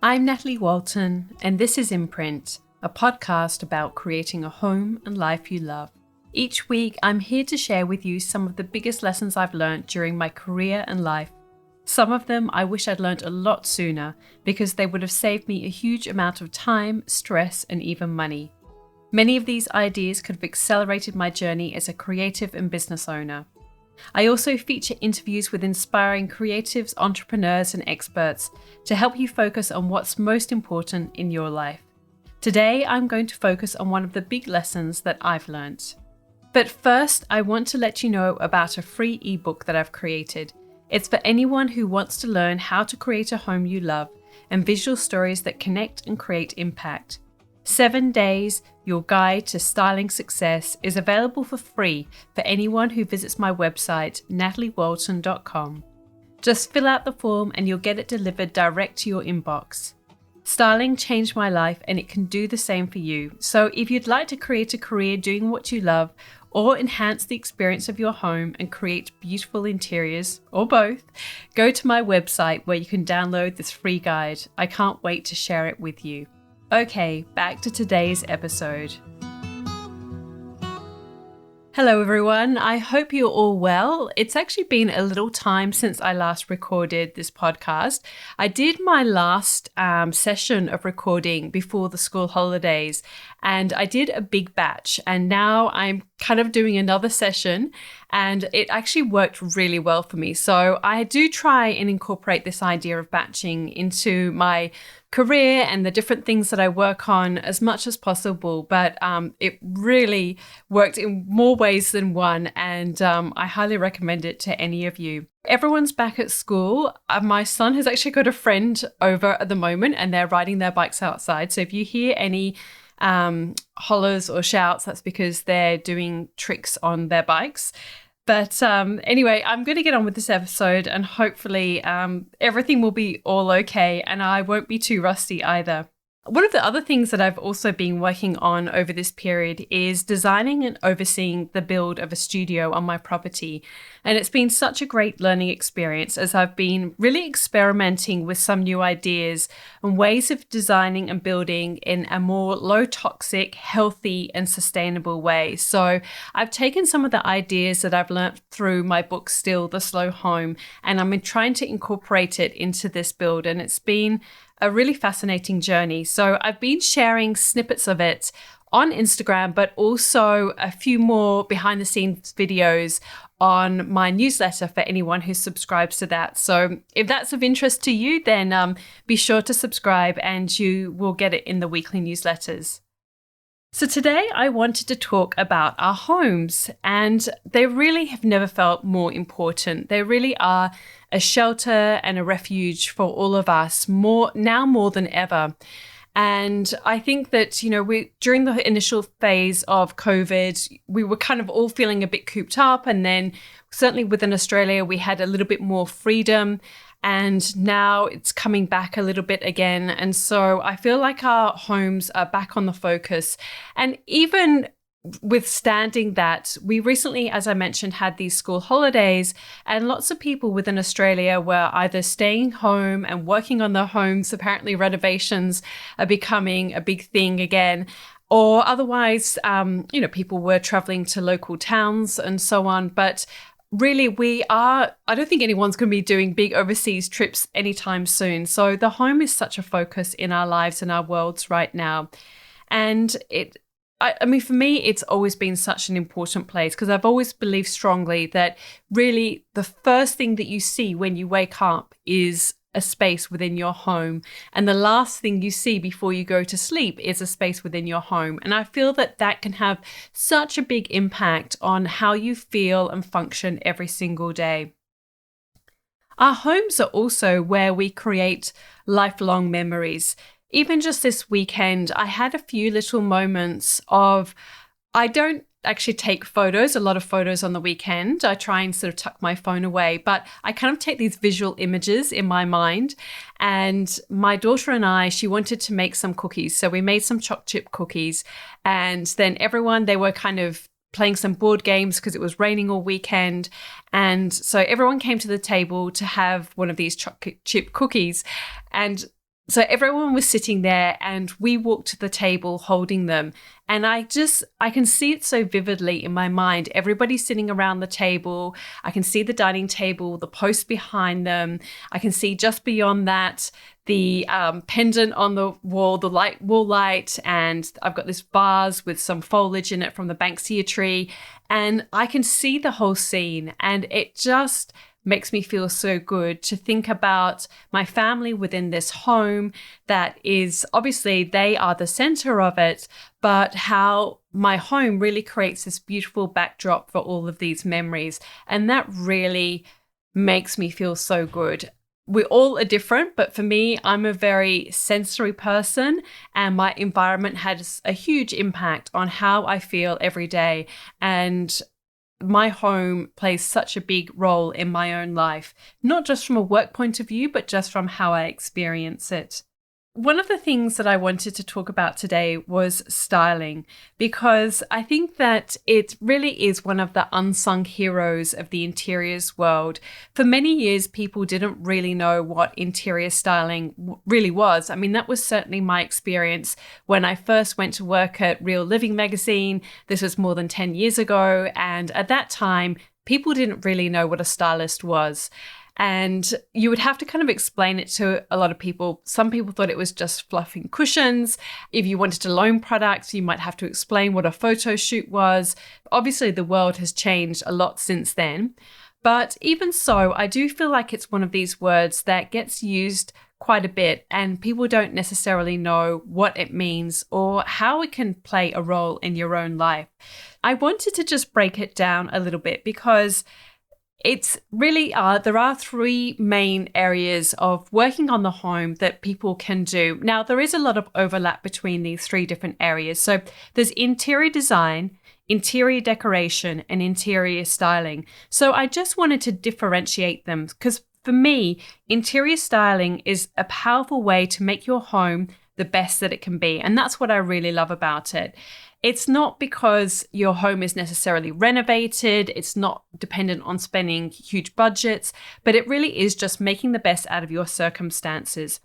I'm Natalie Walton, and this is Imprint, a podcast about creating a home and life you love. Each week, I'm here to share with you some of the biggest lessons I've learned during my career and life. Some of them I wish I'd learned a lot sooner because they would have saved me a huge amount of time, stress, and even money. Many of these ideas could have accelerated my journey as a creative and business owner. I also feature interviews with inspiring creatives, entrepreneurs, and experts to help you focus on what's most important in your life. Today, I'm going to focus on one of the big lessons that I've learned. But first, I want to let you know about a free ebook that I've created. It's for anyone who wants to learn how to create a home you love and visual stories that connect and create impact. 7 Days, Your Guide to Styling Success is available for free for anyone who visits my website, nataliewalton.com. Just fill out the form and you'll get it delivered direct to your inbox. Styling changed my life and it can do the same for you. So if you'd like to create a career doing what you love or enhance the experience of your home and create beautiful interiors, or both, go to my website where you can download this free guide. I can't wait to share it with you. Okay, back to today's episode. Hello everyone, I hope you're all well. It's actually been a little time since I last recorded this podcast. I did my last session of recording before the school holidays and I did a big batch, and now I'm kind of doing another session and it actually worked really well for me. So I do try and incorporate this idea of batching into my career and the different things that I work on as much as possible, but it really worked in more ways than one, and I highly recommend it to any of you. Everyone's back at school. My son has actually got a friend over at the moment and they're riding their bikes outside. So if you hear any hollers or shouts, that's because they're doing tricks on their bikes. But anyway, I'm going to get on with this episode and hopefully everything will be all okay and I won't be too rusty either. One of the other things that I've also been working on over this period is designing and overseeing the build of a studio on my property. And it's been such a great learning experience as I've been really experimenting with some new ideas and ways of designing and building in a more low toxic, healthy and sustainable way. So I've taken some of the ideas that I've learned through my book, Still the Slow Home, and I'm trying to incorporate it into this build. And it's been a really fascinating journey. So I've been sharing snippets of it on Instagram, but also a few more behind the scenes videos on my newsletter for anyone who subscribes to that. So if that's of interest to you, then be sure to subscribe and you will get it in the weekly newsletters. So today I wanted to talk about our homes, and they really have never felt more important. They really are a shelter and a refuge for all of us, more than ever. And I think that, during the initial phase of COVID, we were kind of all feeling a bit cooped up. And then certainly within Australia, we had a little bit more freedom. And now it's coming back a little bit again. And so I feel like our homes are back on the focus. And even withstanding that, we recently, as I mentioned, had these school holidays, and lots of people within Australia were either staying home and working on their homes. Apparently renovations are becoming a big thing again. Or otherwise, people were traveling to local towns and so on. But really, I don't think anyone's going to be doing big overseas trips anytime soon. So the home is such a focus in our lives and our worlds right now. And for me, it's always been such an important place because I've always believed strongly that really the first thing that you see when you wake up is a space within your home. And the last thing you see before you go to sleep is a space within your home. And I feel that that can have such a big impact on how you feel and function every single day. Our homes are also where we create lifelong memories. Even just this weekend, I had a few little moments of, I don't actually take a lot of photos on the weekend. I try and sort of tuck my phone away, but I kind of take these visual images in my mind. And my daughter and I, she wanted to make some cookies. So we made some chocolate chip cookies. And then they were kind of playing some board games because it was raining all weekend. And so everyone came to the table to have one of these chocolate chip cookies. And So everyone was sitting there and we walked to the table holding them. And I can see it so vividly in my mind. Everybody's sitting around the table. I can see the dining table, the post behind them. I can see just beyond that, the pendant on the wall, the wall light. And I've got this vase with some foliage in it from the Banksia tree. And I can see the whole scene, and it just makes me feel so good to think about my family within this home that is obviously they are the center of it, but how my home really creates this beautiful backdrop for all of these memories. And that really makes me feel so good. We all are different, but for me, I'm a very sensory person, and my environment has a huge impact on how I feel every day. And my home plays such a big role in my own life, not just from a work point of view, but just from how I experience it. One of the things that I wanted to talk about today was styling, because I think that it really is one of the unsung heroes of the interiors world. For many years, people didn't really know what interior styling really was. I mean, that was certainly my experience when I first went to work at Real Living magazine. This was more than 10 years ago. And at that time, people didn't really know what a stylist was. And you would have to kind of explain it to a lot of people. Some people thought it was just fluffing cushions. If you wanted to loan products, you might have to explain what a photo shoot was. Obviously, the world has changed a lot since then. But even so, I do feel like it's one of these words that gets used quite a bit, and people don't necessarily know what it means or how it can play a role in your own life. I wanted to just break it down a little bit because it's really there are three main areas of working on the home that people can do. Now, there is a lot of overlap between these three different areas. So there's interior design, interior decoration, and interior styling. So I just wanted to differentiate them because for me, interior styling is a powerful way to make your home the best that it can be. And that's what I really love about it. It's not because your home is necessarily renovated. It's not dependent on spending huge budgets, but it really is just making the best out of your circumstances.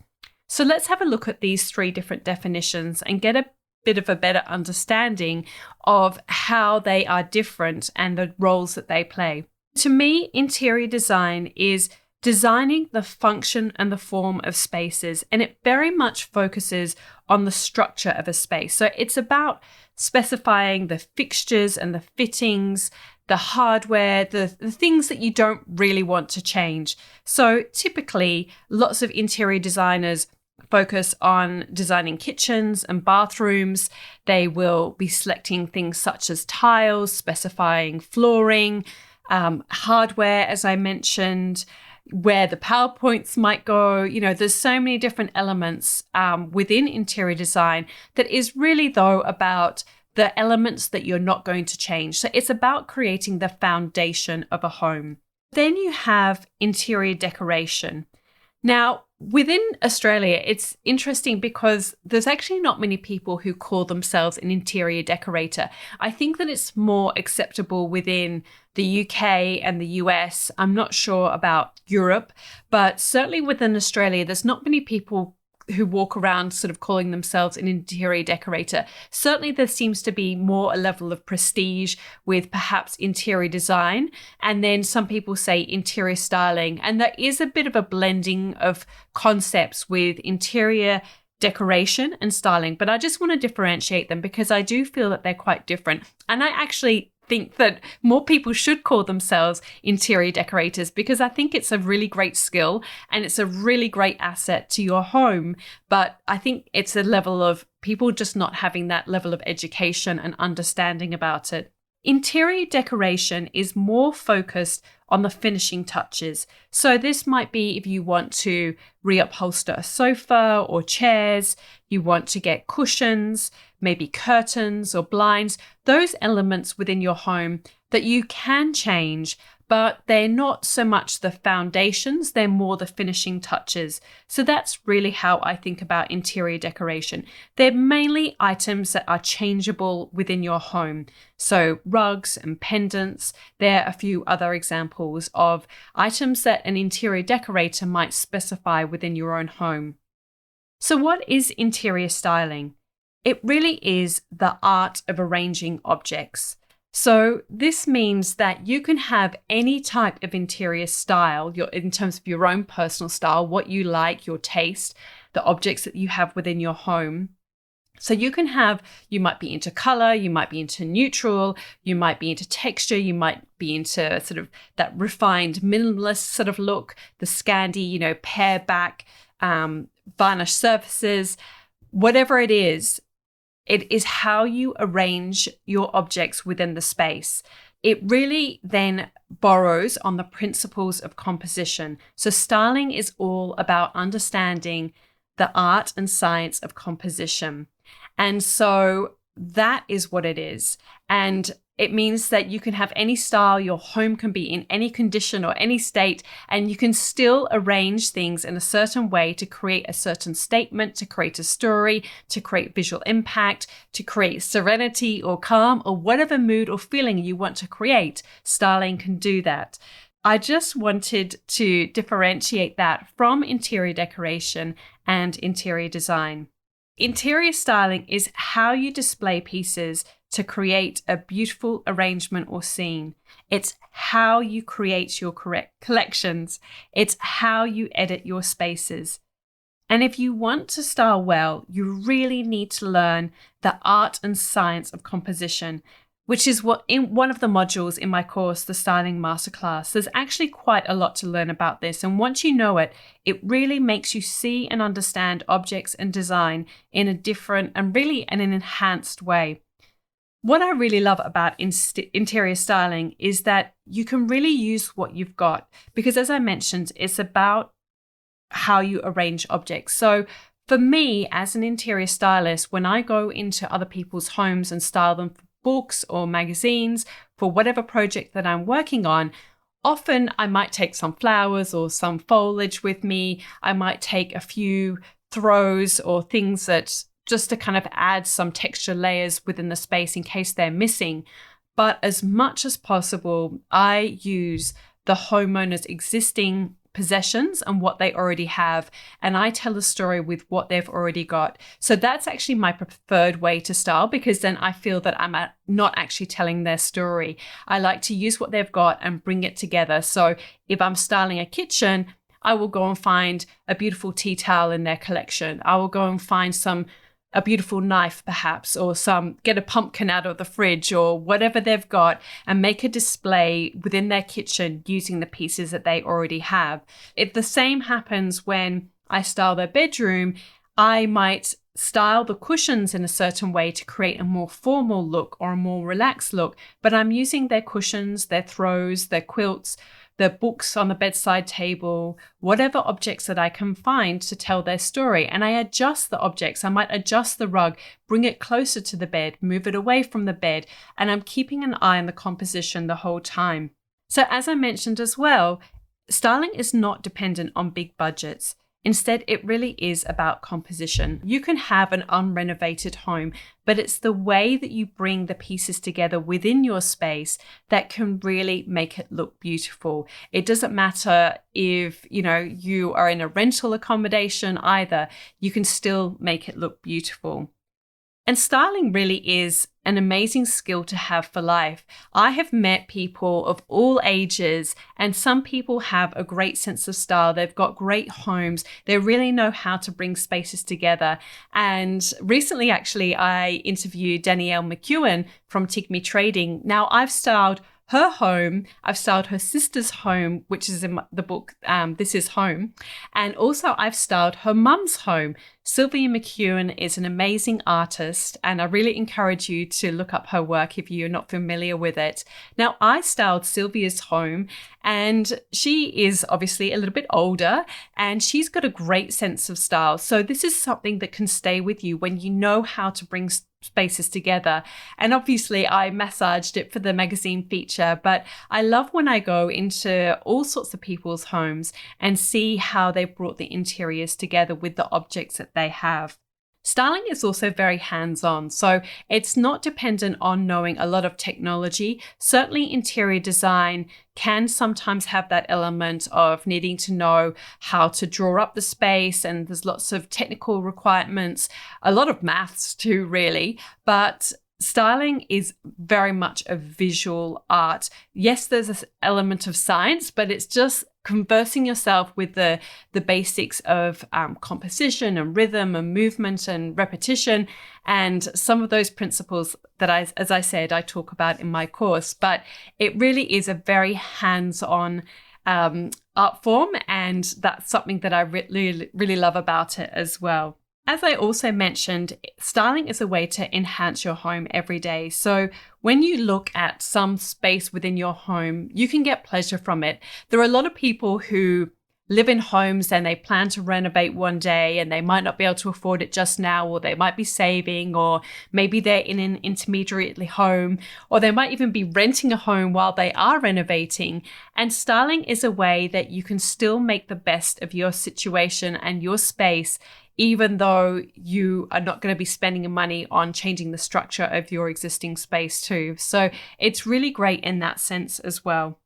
So let's have a look at these three different definitions and get a bit of a better understanding of how they are different and the roles that they play. To me, interior design is designing the function and the form of spaces, and it very much focuses on the structure of a space. So it's about specifying the fixtures and the fittings, the hardware, the things that you don't really want to change. So typically, lots of interior designers focus on designing kitchens and bathrooms. They will be selecting things such as tiles, specifying flooring, hardware, as I mentioned, where the power points might go. You know, there's so many different elements within interior design that is really, though, about the elements that you're not going to change. So it's about creating the foundation of a home. Then you have interior decoration. Now, within Australia, it's interesting because there's actually not many people who call themselves an interior decorator. I think that it's more acceptable within the UK and the US. I'm not sure about Europe, but certainly within Australia, there's not many people who walk around sort of calling themselves an interior decorator. Certainly there seems to be more a level of prestige with perhaps interior design. And then some people say interior styling. And there is a bit of a blending of concepts with interior decoration and styling. But I just want to differentiate them because I do feel that they're quite different. And I actually think that more people should call themselves interior decorators because I think it's a really great skill and it's a really great asset to your home. But I think it's a level of people just not having that level of education and understanding about it. Interior decoration is more focused on the finishing touches. So this might be if you want to reupholster a sofa or chairs, you want to get cushions, maybe curtains or blinds, those elements within your home that you can change, but they're not so much the foundations, they're more the finishing touches. So that's really how I think about interior decoration. They're mainly items that are changeable within your home. So rugs and pendants, there are a few other examples of items that an interior decorator might specify within your own home. So what is interior styling? It really is the art of arranging objects. So this means that you can have any type of interior style in terms of your own personal style, what you like, your taste, the objects that you have within your home. So you might be into color, you might be into neutral, you might be into texture, you might be into sort of that refined minimalist sort of look, the Scandi, pair back, varnish surfaces, whatever it is how you arrange your objects within the space. It really then borrows on the principles of composition. So styling is all about understanding the art and science of composition. And so that is what it is. And it means that you can have any style, your home can be in any condition or any state, and you can still arrange things in a certain way to create a certain statement, to create a story, to create visual impact, to create serenity or calm or whatever mood or feeling you want to create. Styling can do that. I just wanted to differentiate that from interior decoration and interior design. Interior styling is how you display pieces to create a beautiful arrangement or scene. It's how you create your correct collections. It's how you edit your spaces. And if you want to style well, you really need to learn the art and science of composition, which is what in one of the modules in my course, the Styling Masterclass. There's actually quite a lot to learn about this. And once you know it, it really makes you see and understand objects and design in a different and really an enhanced way. What I really love about interior styling is that you can really use what you've got, because as I mentioned, it's about how you arrange objects. So for me, as an interior stylist, when I go into other people's homes and style them for books or magazines, for whatever project that I'm working on, often I might take some flowers or some foliage with me. I might take a few throws or things that just to kind of add some texture layers within the space in case they're missing. But as much as possible, I use the homeowner's existing possessions and what they already have, and I tell a story with what they've already got. So that's actually my preferred way to style, because then I feel that I'm not actually telling their story. I like to use what they've got and bring it together. So if I'm styling a kitchen, I will go and find a beautiful tea towel in their collection. I will go and find a beautiful knife perhaps, or get a pumpkin out of the fridge or whatever they've got and make a display within their kitchen using the pieces that they already have. If the same happens when I style their bedroom, I might style the cushions in a certain way to create a more formal look or a more relaxed look, but I'm using their cushions, their throws, their quilts, the books on the bedside table, whatever objects that I can find to tell their story. And I adjust the objects. I might adjust the rug, bring it closer to the bed, move it away from the bed, and I'm keeping an eye on the composition the whole time. So as I mentioned as well, styling is not dependent on big budgets. Instead, it really is about composition. You can have an unrenovated home, but it's the way that you bring the pieces together within your space that can really make it look beautiful. It doesn't matter if, you are in a rental accommodation either. You can still make it look beautiful. And styling really is an amazing skill to have for life. I have met people of all ages, and some people have a great sense of style. They've got great homes. They really know how to bring spaces together. And recently, actually, I interviewed Danielle McEwen from Tigme Trading. Now, I've styled her home. I've styled her sister's home, which is in the book, This Is Home. And also I've styled her mum's home. Sylvia McEwen is an amazing artist, and I really encourage you to look up her work if you're not familiar with it. Now, I styled Sylvia's home, and she is obviously a little bit older, and she's got a great sense of style. So this is something that can stay with you when you know how to bring spaces together. And obviously I massaged it for the magazine feature, but I love when I go into all sorts of people's homes and see how they brought the interiors together with the objects that they have. Styling is also very hands-on, so it's not dependent on knowing a lot of technology. Certainly interior design can sometimes have that element of needing to know how to draw up the space, and there's lots of technical requirements, a lot of maths too, really, but styling is very much a visual art. Yes, there's this element of science, but it's just conversing yourself with the basics of composition and rhythm and movement and repetition, and some of those principles that as I said, I talk about in my course. But it really is a very hands-on art form, and that's something that I really love about it as well. As I also mentioned, styling is a way to enhance your home every day. So when you look at some space within your home, you can get pleasure from it. There are a lot of people who live in homes and they plan to renovate one day, and they might not be able to afford it just now, or they might be saving, or maybe they're in an intermediate home, or they might even be renting a home while they are renovating. And styling is a way that you can still make the best of your situation and your space, even though you are not going to be spending money on changing the structure of your existing space too. So it's really great in that sense as well.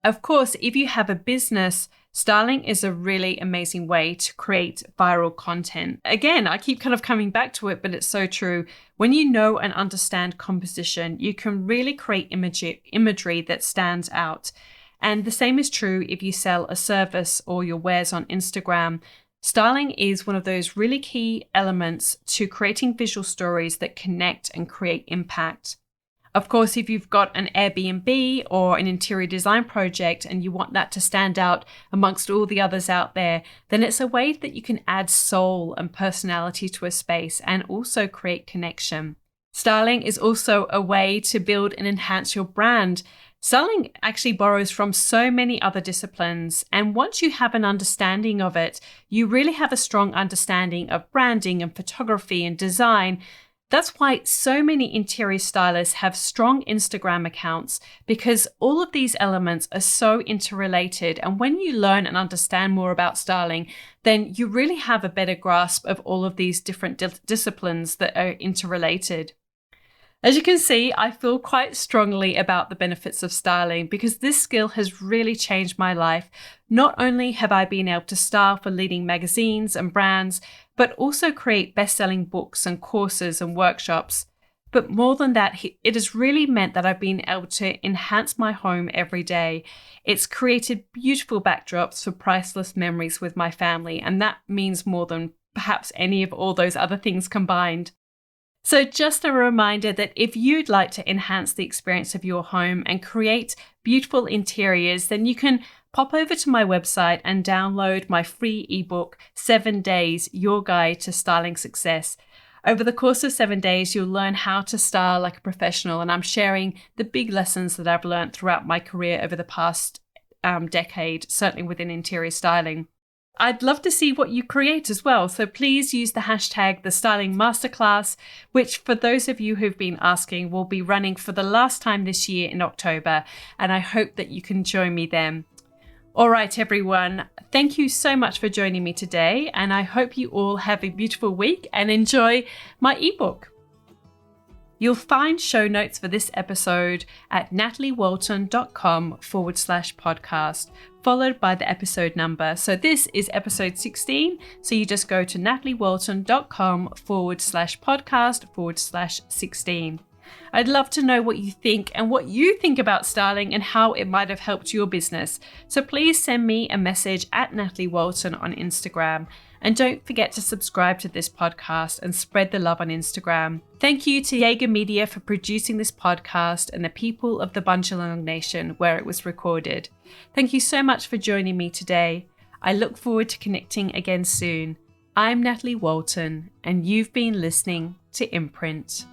Of course, if you have a business, styling is a really amazing way to create viral content. Again, I keep kind of coming back to it, but it's so true. When you know and understand composition, you can really create imagery that stands out. And the same is true if you sell a service or your wares on Instagram. Styling is one of those really key elements to creating visual stories that connect and create impact. Of course, if you've got an Airbnb or an interior design project and you want that to stand out amongst all the others out there, then it's a way that you can add soul and personality to a space and also create connection. Styling is also a way to build and enhance your brand. Styling actually borrows from so many other disciplines, and once you have an understanding of it, you really have a strong understanding of branding and photography and design. That's why so many interior stylists have strong Instagram accounts, because all of these elements are so interrelated. And when you learn and understand more about styling, then you really have a better grasp of all of these different disciplines that are interrelated. As you can see, I feel quite strongly about the benefits of styling, because this skill has really changed my life. Not only have I been able to style for leading magazines and brands, but also create best-selling books and courses and workshops. But more than that, it has really meant that I've been able to enhance my home every day. It's created beautiful backdrops for priceless memories with my family, and that means more than perhaps any of all those other things combined. So just a reminder that if you'd like to enhance the experience of your home and create beautiful interiors, then you can pop over to my website and download my free ebook, 7 Days, Your Guide to Styling Success. Over the course of 7 days, you'll learn how to style like a professional, and I'm sharing the big lessons that I've learned throughout my career over the past decade, certainly within interior styling. I'd love to see what you create as well, so please use the hashtag #TheStylingMasterclass, which for those of you who've been asking will be running for the last time this year in October, and I hope that you can join me then. All right, everyone, thank you so much for joining me today, and I hope you all have a beautiful week and enjoy my ebook. You'll find show notes for this episode at nataliewalton.com/podcast, followed by the episode number. So this is episode 16. So you just go to nataliewalton.com/podcast/16. I'd love to know what you think and what you think about styling and how it might have helped your business. So please send me a message at Natalie Walton on Instagram. And don't forget to subscribe to this podcast and spread the love on Instagram. Thank you to Jaeger Media for producing this podcast and the people of the Bundjalung Nation where it was recorded. Thank you so much for joining me today. I look forward to connecting again soon. I'm Natalie Walton, and you've been listening to Imprint.